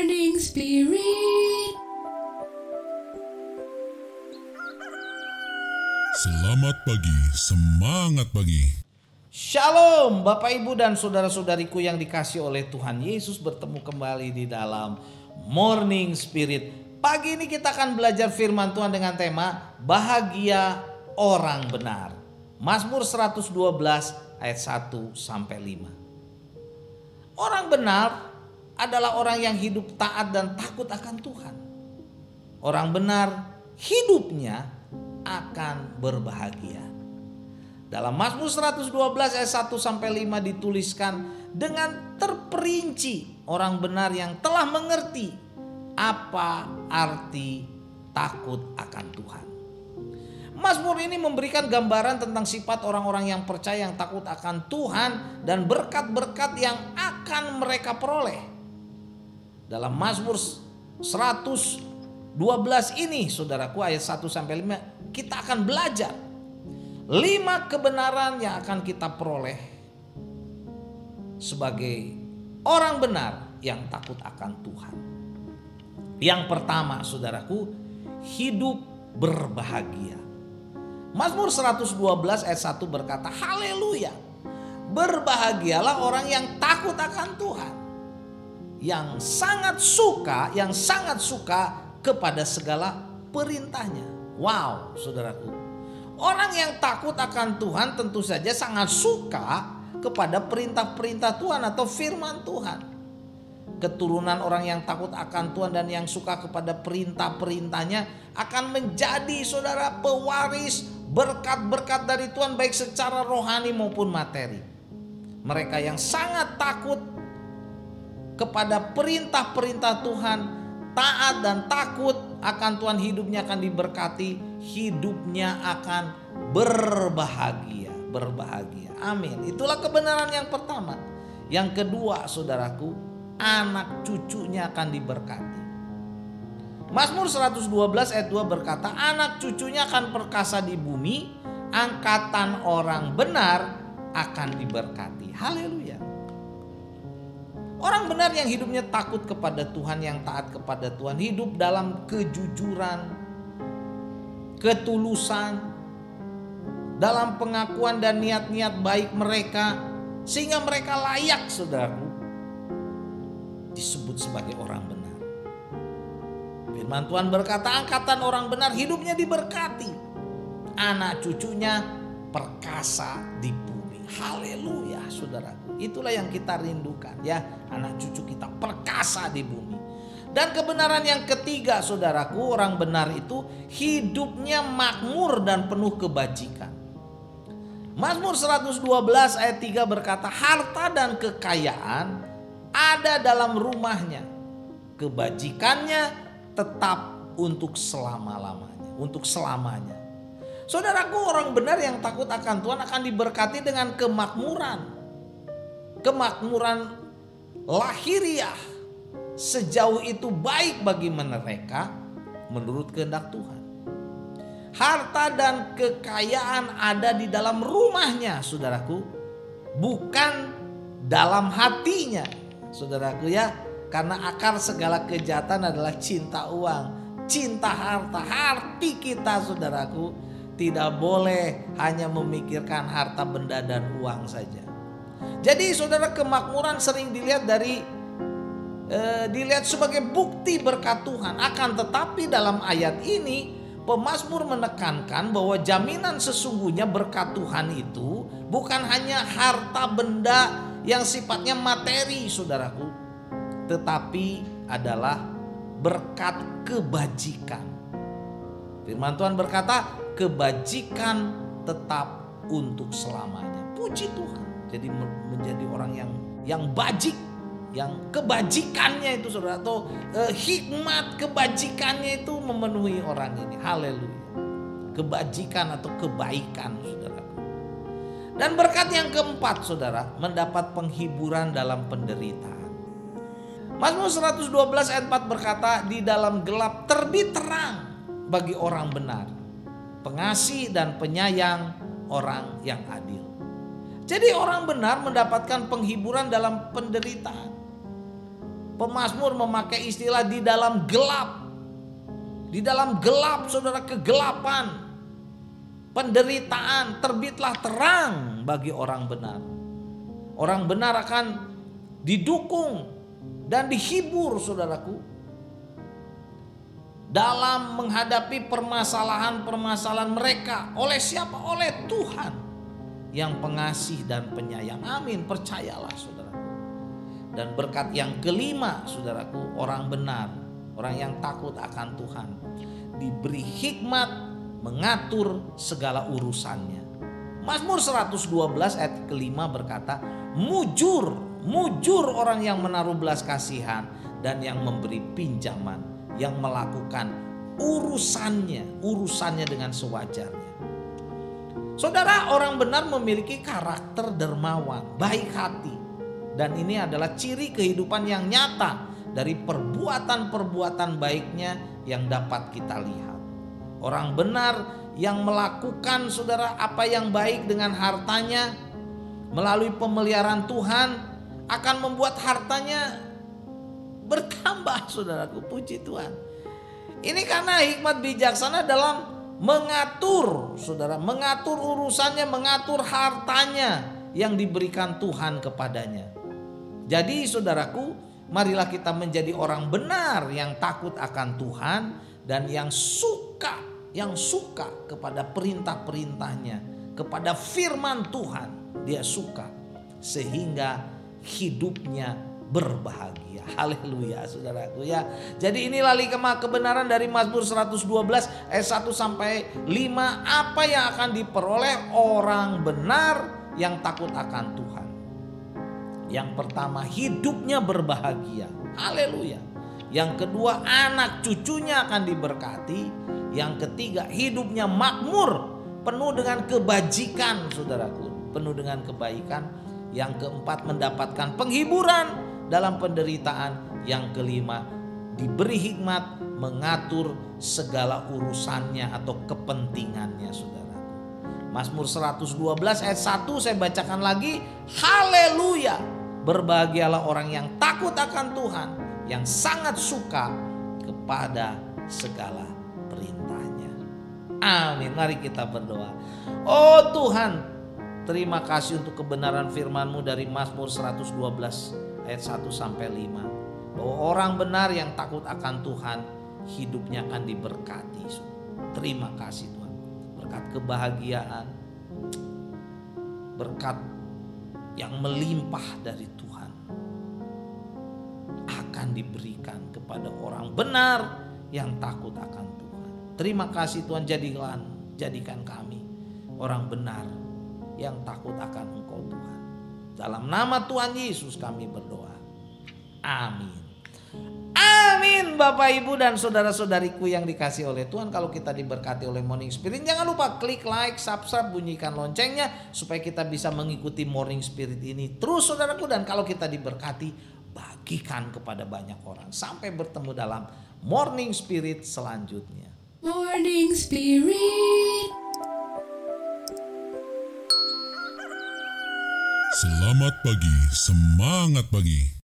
Morning Spirit. Selamat pagi, semangat pagi. Shalom Bapak Ibu dan saudara-saudariku yang dikasih oleh Tuhan Yesus, bertemu kembali di dalam Morning Spirit. Pagi ini kita akan belajar firman Tuhan dengan tema bahagia orang benar. Mazmur 112 ayat 1 sampai 5. Orang benar adalah orang yang hidup taat dan takut akan Tuhan. Orang benar hidupnya akan berbahagia. Dalam Mazmur 112 ayat 1 sampai 5 dituliskan dengan terperinci orang benar yang telah mengerti apa arti takut akan Tuhan. Mazmur ini memberikan gambaran tentang sifat orang-orang yang percaya yang takut akan Tuhan dan berkat-berkat yang akan mereka peroleh. Dalam Mazmur 112 ini, saudaraku, ayat 1 sampai 5, kita akan belajar 5 kebenaran yang akan kita peroleh sebagai orang benar yang takut akan Tuhan. Yang pertama, saudaraku, hidup berbahagia. Mazmur 112 ayat 1 berkata, haleluya, berbahagialah orang yang takut akan Tuhan, yang sangat suka kepada segala perintahnya. Wow, saudaraku, orang yang takut akan Tuhan tentu saja sangat suka kepada perintah-perintah Tuhan atau firman Tuhan. Keturunan orang yang takut akan Tuhan dan yang suka kepada perintah-perintahnya akan menjadi, saudara, pewaris berkat-berkat dari Tuhan, baik secara rohani maupun materi. Mereka yang sangat takut kepada perintah-perintah Tuhan, taat dan takut akan Tuhan, hidupnya akan diberkati, hidupnya akan berbahagia. Amin. Itulah kebenaran yang pertama. Yang kedua, saudaraku, anak cucunya akan diberkati. Mazmur 112 ayat 2 berkata, anak cucunya akan perkasa di bumi, angkatan orang benar akan diberkati. Haleluya. Orang benar yang hidupnya takut kepada Tuhan, yang taat kepada Tuhan, hidup dalam kejujuran, ketulusan, dalam pengakuan dan niat-niat baik mereka, sehingga mereka layak, saudaraku, disebut sebagai orang benar. Firman Tuhan berkata, angkatan orang benar hidupnya diberkati, anak cucunya perkasa di bumi. Haleluya, saudaraku. Itulah yang kita rindukan, ya, anak cucu kita perkasa di bumi. Dan kebenaran yang ketiga, saudaraku, orang benar itu hidupnya makmur dan penuh kebajikan. Mazmur 112 ayat 3 berkata, harta dan kekayaan ada dalam rumahnya, kebajikannya tetap untuk selama-lamanya, untuk selamanya. Saudaraku, orang benar yang takut akan Tuhan akan diberkati dengan kemakmuran lahiriah, sejauh itu baik bagi mereka menurut kehendak Tuhan. Harta dan kekayaan ada di dalam rumahnya, saudaraku, bukan dalam hatinya, saudaraku, ya, karena akar segala kejahatan adalah cinta uang, cinta harta. Hati kita, saudaraku, tidak boleh hanya memikirkan harta, benda dan uang saja. Jadi, saudara, kemakmuran sering dilihat sebagai bukti berkat Tuhan. Akan tetapi dalam ayat ini pemazmur menekankan bahwa jaminan sesungguhnya berkat Tuhan itu bukan hanya harta benda yang sifatnya materi, saudaraku, tetapi adalah berkat kebajikan. Firman Tuhan berkata, kebajikan tetap untuk selamanya. Puji Tuhan. Jadi menjadi orang yang bajik, yang kebajikannya itu, saudara, atau hikmat kebajikannya itu memenuhi orang ini. Haleluya. Kebajikan atau kebaikan, saudara. Dan berkat yang keempat, saudara, mendapat penghiburan dalam penderitaan. Mazmur 112 ayat 4 berkata, di dalam gelap terbit terang bagi orang benar, pengasih dan penyayang orang yang adil. Jadi orang benar mendapatkan penghiburan dalam penderitaan. Pemazmur memakai istilah di dalam gelap. Di dalam gelap, saudara, kegelapan, penderitaan, terbitlah terang bagi orang benar. Orang benar akan didukung dan dihibur, saudaraku, dalam menghadapi permasalahan-permasalahan mereka. Oleh siapa? Oleh Tuhan yang pengasih dan penyayang. Amin, percayalah, saudaraku. Dan berkat yang kelima, saudaraku, orang benar, orang yang takut akan Tuhan, diberi hikmat mengatur segala urusannya. Mazmur 112 ayat kelima berkata, mujur orang yang menaruh belas kasihan dan yang memberi pinjaman, yang melakukan urusannya dengan sewajarnya. Saudara, orang benar memiliki karakter dermawan, baik hati. Dan ini adalah ciri kehidupan yang nyata dari perbuatan-perbuatan baiknya yang dapat kita lihat. Orang benar yang melakukan, saudara, apa yang baik dengan hartanya melalui pemeliharaan Tuhan akan membuat hartanya bertambah, saudaraku. Puji Tuhan. Ini karena hikmat bijaksana dalam mengatur, saudara, mengatur urusannya, mengatur hartanya yang diberikan Tuhan kepadanya. Jadi, saudaraku, marilah kita menjadi orang benar yang takut akan Tuhan dan yang suka kepada perintah-perintahnya, kepada firman Tuhan. Dia suka sehingga hidupnya berbahagia. Haleluya, saudaraku ya. Jadi inilah hikmah kebenaran dari Mazmur 112 ayat 1 sampai 5. Apa yang akan diperoleh orang benar yang takut akan Tuhan? Yang pertama, hidupnya berbahagia. Haleluya. Yang kedua, anak cucunya akan diberkati. Yang ketiga, hidupnya makmur, penuh dengan kebajikan, saudaraku, penuh dengan kebaikan. Yang keempat, mendapatkan penghiburan dalam penderitaan. Yang kelima, diberi hikmat mengatur segala urusannya atau kepentingannya, saudaraku. Mazmur 112 ayat 1 saya bacakan lagi. Haleluya. Berbahagialah orang yang takut akan Tuhan, yang sangat suka kepada segala perintahnya. Amin. Mari kita berdoa. Oh Tuhan, terima kasih untuk kebenaran firman-Mu dari Mazmur 112 ayat 1 sampai 5. Bahwa orang benar yang takut akan Tuhan, hidupnya akan diberkati. Terima kasih Tuhan. Berkat kebahagiaan, berkat yang melimpah dari Tuhan akan diberikan kepada orang benar yang takut akan Tuhan. Terima kasih Tuhan, jadikan kami orang benar yang takut akan Engkau Tuhan. Dalam nama Tuhan Yesus kami berdoa. Amin. Amin. Bapak, Ibu, dan saudara-saudariku yang dikasih oleh Tuhan, kalau kita diberkati oleh Morning Spirit, jangan lupa klik like, subscribe, bunyikan loncengnya supaya kita bisa mengikuti Morning Spirit ini terus, saudaraku. Dan kalau kita diberkati, bagikan kepada banyak orang. Sampai bertemu dalam Morning Spirit selanjutnya. Morning Spirit. Selamat pagi, semangat pagi.